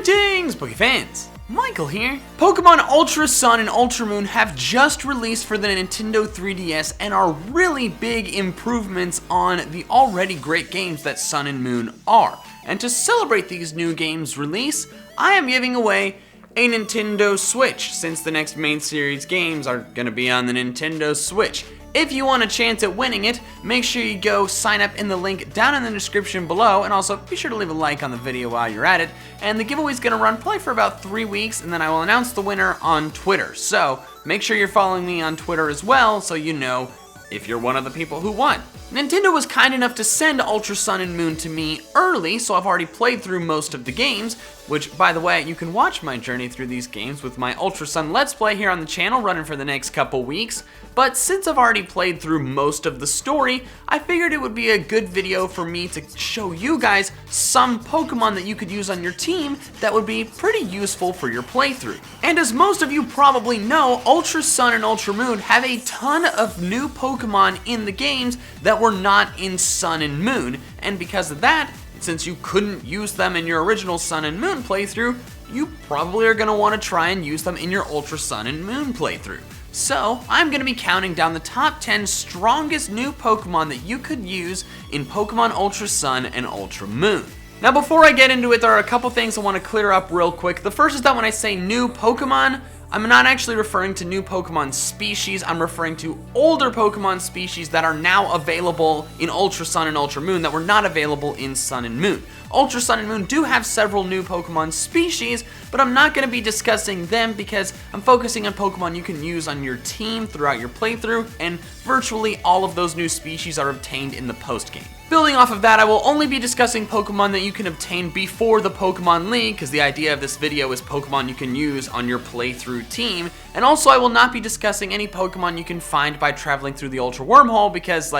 Greetings, Poke fans! Michael here. Pokemon Ultra Sun and Ultra Moon have just released for the Nintendo 3DS and are really big improvements on the already great games that Sun and Moon are. And to celebrate these new games' release, I am giving away a Nintendo Switch, since the next main series games are gonna be on the Nintendo Switch. If you want a chance at winning it, make sure you go sign up in the link down in the description below, and also be sure to leave a like on the video while you're at it. And the giveaway's gonna run probably for about 3 weeks, and then I will announce the winner on Twitter. So make sure you're following me on Twitter as well, so you know if you're one of the people who won. Nintendo was kind enough to send Ultra Sun and Moon to me early, so I've already played through most of the games, which, by the way, you can watch my journey through these games with my Ultra Sun Let's Play here on the channel running for the next couple weeks. But since I've already played through most of the story, I figured it would be a good video for me to show you guys some Pokemon that you could use on your team that would be pretty useful for your playthrough. And as most of you probably know, Ultra Sun and Ultra Moon have a ton of new Pokemon in the games that were not in Sun and Moon, and because of that, since you couldn't use them in your original Sun and Moon playthrough, you probably are going to want to try and use them in your Ultra Sun and Moon playthrough. So, I'm going to be counting down the top 10 strongest new Pokemon that you could use in Pokemon Ultra Sun and Ultra Moon. Now before I get into it, there are a couple things I want to clear up real quick. The first is that when I say new Pokemon, I'm not actually referring to new Pokemon species, I'm referring to older Pokemon species that are now available in Ultra Sun and Ultra Moon that were not available in Sun and Moon. Ultra Sun and Moon do have several new Pokemon species, but I'm not going to be discussing them because I'm focusing on Pokemon you can use on your team throughout your playthrough, and virtually all of those new species are obtained in the post-game. Building off of that, I will only be discussing Pokemon that you can obtain before the Pokemon League, because the idea of this video is Pokemon you can use on your playthrough team, and also I will not be discussing any Pokemon you can find by traveling through the Ultra Wormhole, because,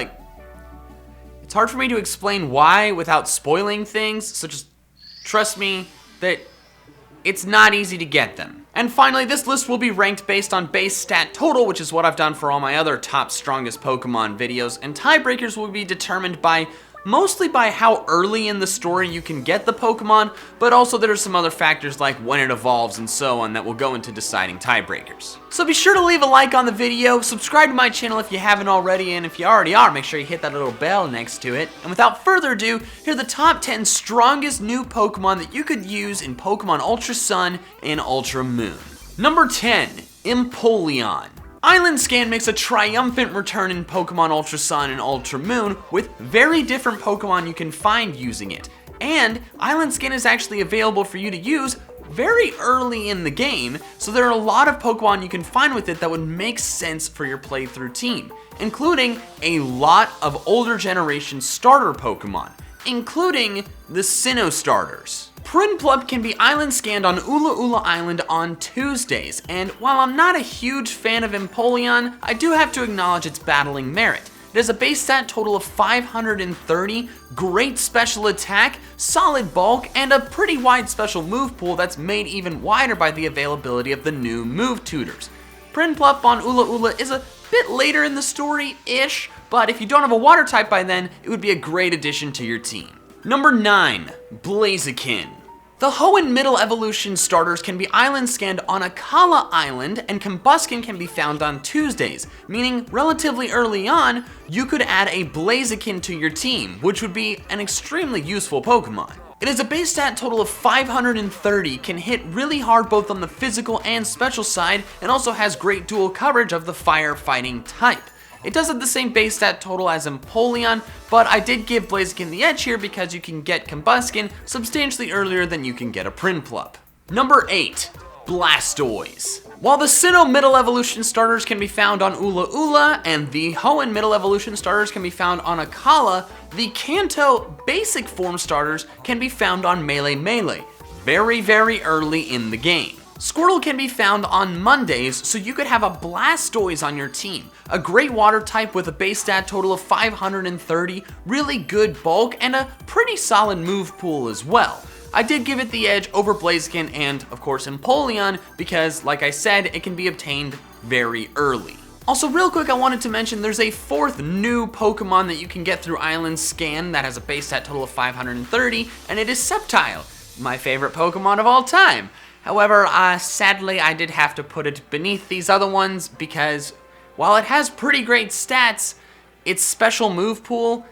it's hard for me to explain why without spoiling things, so just trust me that it's not easy to get them. And finally, this list will be ranked based on base stat total, which is what I've done for all my other top strongest Pokemon videos, and tiebreakers will be determined mostly by how early in the story you can get the Pokemon, but also there are some other factors like when it evolves and so on that will go into deciding tiebreakers. So be sure to leave a like on the video, subscribe to my channel if you haven't already, and if you already are, make sure you hit that little bell next to it. And without further ado, here are the top 10 strongest new Pokemon that you could use in Pokemon Ultra Sun and Ultra Moon. Number 10, Empoleon. Island Scan makes a triumphant return in Pokemon Ultra Sun and Ultra Moon with very different Pokemon you can find using it. And Island Scan is actually available for you to use very early in the game, so there are a lot of Pokemon you can find with it that would make sense for your playthrough team, including a lot of older generation starter Pokemon, including the Sinnoh starters. Prinplup can be island scanned on Ula Ula Island on Tuesdays, and while I'm not a huge fan of Empoleon, I do have to acknowledge its battling merit. It has a base stat total of 530, great special attack, solid bulk, and a pretty wide special move pool that's made even wider by the availability of the new move tutors. Prinplup on Ula Ula is a bit later in the story-ish, but if you don't have a water type by then, it would be a great addition to your team. Number 9, Blaziken. The Hoenn Middle Evolution starters can be island scanned on Akala Island, and Combusken can be found on Tuesdays, meaning relatively early on, you could add a Blaziken to your team, which would be an extremely useful Pokemon. It has a base stat total of 530, can hit really hard both on the physical and special side, and also has great dual coverage of the firefighting type. It does have the same base stat total as Empoleon, but I did give Blaziken the edge here because you can get Combusken substantially earlier than you can get a Prinplup. Number 8, Blastoise. While the Sinnoh Middle Evolution starters can be found on Ula Ula, and the Hoenn Middle Evolution starters can be found on Akala, the Kanto Basic Form starters can be found on Melee Melee, very, very early in the game. Squirtle can be found on Mondays, so you could have a Blastoise on your team. A great water type with a base stat total of 530, really good bulk, and a pretty solid move pool as well. I did give it the edge over Blaziken and, of course, Empoleon because, like I said, it can be obtained very early. Also, real quick, I wanted to mention there's a fourth new Pokemon that you can get through Island Scan that has a base stat total of 530, and it is Sceptile. my favorite Pokemon of all time. However, sadly, I did have to put it beneath these other ones because while it has pretty great stats, its special move pool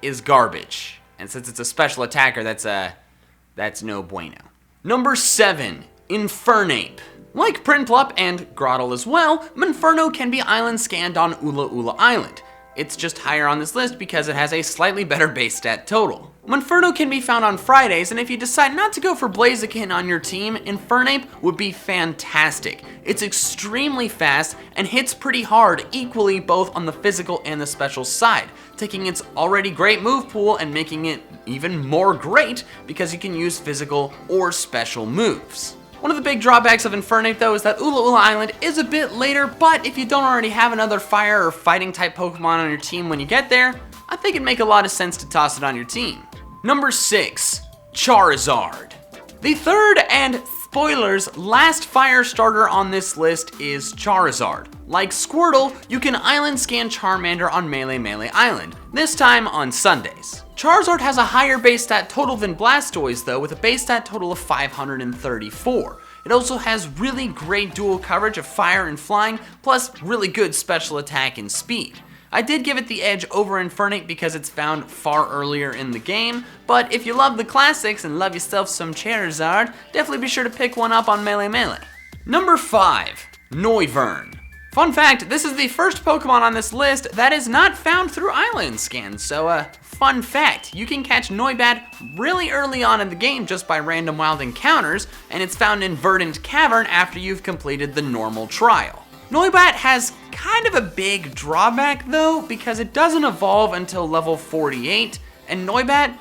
is garbage. And since it's a special attacker, that's no bueno. Number 7, Infernape. Like Prinplup and Grotle as well, Monferno can be island scanned on Ula Ula Island. It's just higher on this list because it has a slightly better base stat total. Monferno can be found on Fridays, and if you decide not to go for Blaziken on your team, Infernape would be fantastic. It's extremely fast and hits pretty hard equally both on the physical and the special side, taking its already great move pool and making it even more great because you can use physical or special moves. One of the big drawbacks of Infernape though is that Ula Ula Island is a bit later, but if you don't already have another fire or fighting type Pokemon on your team when you get there, I think it'd make a lot of sense to toss it on your team. Number 6, Charizard. The third and, spoilers, last fire starter on this list is Charizard. Like Squirtle, you can island scan Charmander on Melee Island, this time on Sundays. Charizard has a higher base stat total than Blastoise though, with a base stat total of 534. It also has really great dual coverage of fire and flying, plus really good special attack and speed. I did give it the edge over Infernape because it's found far earlier in the game, but if you love the classics and love yourself some Charizard, definitely be sure to pick one up on Melee. Number 5, Noivern. Fun fact, this is the first Pokemon on this list that is not found through island scans, so fun fact, you can catch Noibat really early on in the game just by random wild encounters, and it's found in Verdant Cavern after you've completed the normal trial. Noibat has kind of a big drawback though, because it doesn't evolve until level 48, and Noibat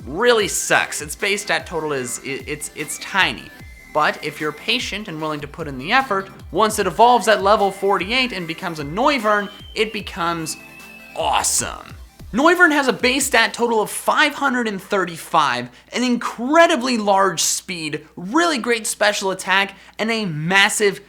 really sucks. Its base stat total is, it's tiny. But if you're patient and willing to put in the effort, once it evolves at level 48 and becomes a Noivern, it becomes awesome. Noivern has a base stat total of 535, an incredibly large speed, really great special attack, and a massive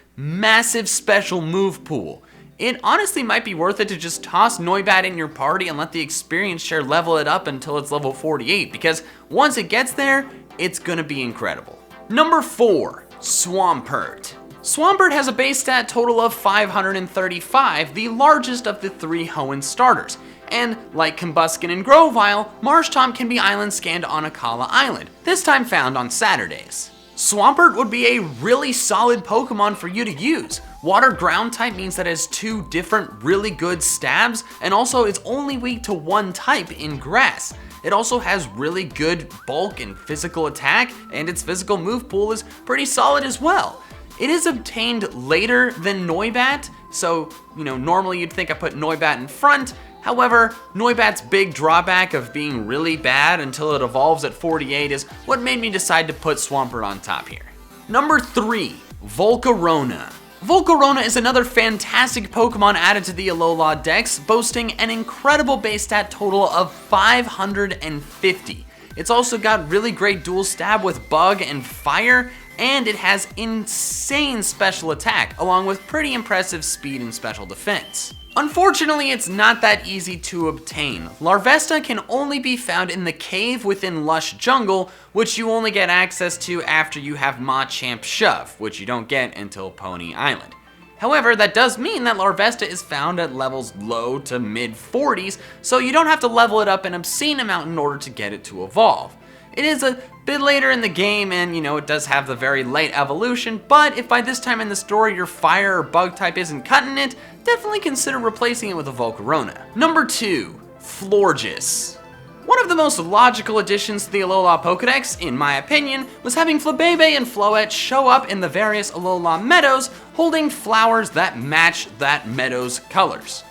special move pool. It honestly might be worth it to just toss Noibat in your party and let the experience share level it up until it's level 48, because once it gets there, it's gonna be incredible. Number 4, Swampert. Swampert has a base stat total of 535, the largest of the 3 Hoenn starters. And like Combuskin and Grovyle, Marshtomp can be island scanned on Akala Island, this time found on Saturdays. Swampert would be a really solid Pokemon for you to use. Water ground type means that it has 2 different really good stabs, and also is only weak to 1 type in grass. It also has really good bulk and physical attack, and its physical move pool is pretty solid as well. It is obtained later than Noibat, so normally you'd think I put Noibat in front. However, Noibat's big drawback of being really bad until it evolves at 48 is what made me decide to put Swampert on top here. Number 3, Volcarona. Volcarona is another fantastic Pokemon added to the Alola Dex, boasting an incredible base stat total of 550. It's also got really great dual stab with Bug and Fire, and it has insane special attack, along with pretty impressive speed and special defense. Unfortunately, it's not that easy to obtain. Larvesta can only be found in the cave within Lush Jungle, which you only get access to after you have Machamp Shove, which you don't get until Pony Island. However, that does mean that Larvesta is found at levels low to mid 40s, so you don't have to level it up an obscene amount in order to get it to evolve. It is a bit later in the game, and it does have the very late evolution, but if by this time in the story your fire or bug type isn't cutting it, definitely consider replacing it with a Volcarona. Number 2, Florges. One of the most logical additions to the Alola Pokedex, in my opinion, was having Flabebe and Floette show up in the various Alola meadows holding flowers that match that meadow's colors.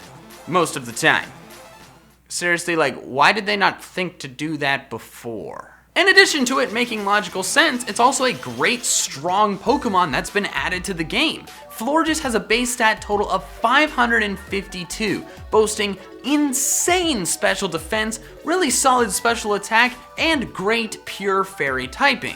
Most of the time. Seriously, why did they not think to do that before? In addition to it making logical sense, it's also a great, strong Pokemon that's been added to the game. Florges has a base stat total of 552, boasting insane special defense, really solid special attack, and great pure fairy typing.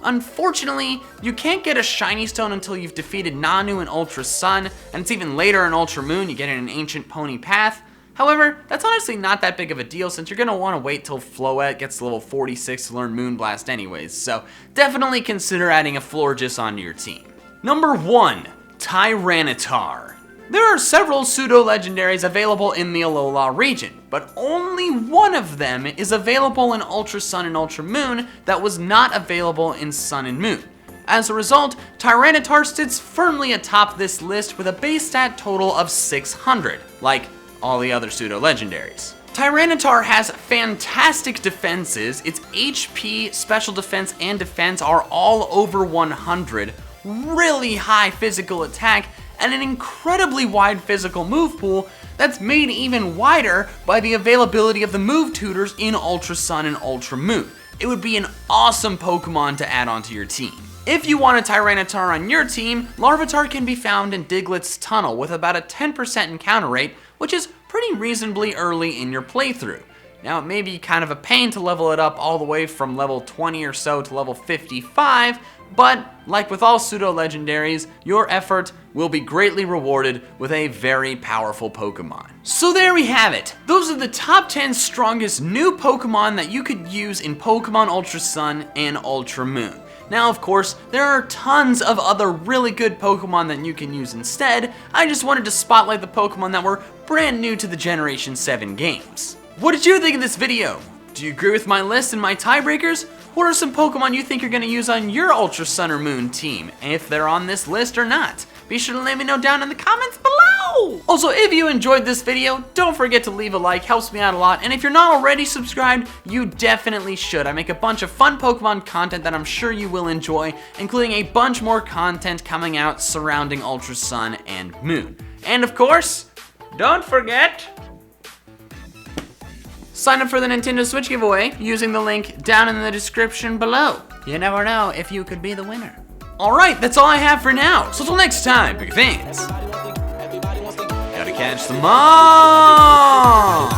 Unfortunately, you can't get a shiny stone until you've defeated Nanu in Ultra Sun, and it's even later in Ultra Moon you get it in Ancient Pony Path. However, that's honestly not that big of a deal since you're going to want to wait till Floette gets to level 46 to learn Moonblast anyways, so definitely consider adding a Florges onto your team. Number 1. Tyranitar. There are several pseudo-legendaries available in the Alola region, but only one of them is available in Ultra Sun and Ultra Moon that was not available in Sun and Moon. As a result, Tyranitar sits firmly atop this list with a base stat total of 600, like all the other pseudo-legendaries. Tyranitar has fantastic defenses. Its HP, special defense, and defense are all over 100, really high physical attack, and an incredibly wide physical move pool that's made even wider by the availability of the move tutors in Ultra Sun and Ultra Moon. It would be an awesome Pokemon to add onto your team. If you want a Tyranitar on your team, Larvitar can be found in Diglett's Tunnel with about a 10% encounter rate, which is pretty reasonably early in your playthrough. Now, it may be kind of a pain to level it up all the way from level 20 or so to level 55, but like with all pseudo-legendaries, your effort will be greatly rewarded with a very powerful Pokemon. So there we have it. Those are the top 10 strongest new Pokemon that you could use in Pokemon Ultra Sun and Ultra Moon. Now, of course, there are tons of other really good Pokemon that you can use instead. I just wanted to spotlight the Pokemon that were brand new to the Generation 7 games. What did you think of this video? Do you agree with my list and my tiebreakers? What are some Pokemon you think you're going to use on your Ultra Sun or Moon team, if they're on this list or not? Be sure to let me know down in the comments below! Also, if you enjoyed this video, don't forget to leave a like, helps me out a lot, and if you're not already subscribed, you definitely should. I make a bunch of fun Pokemon content that I'm sure you will enjoy, including a bunch more content coming out surrounding Ultra Sun and Moon. And of course, don't forget, sign up for the Nintendo Switch giveaway using the link down in the description below. You never know if you could be the winner. Alright, that's all I have for now. So till next time, big fans. Gotta catch them all!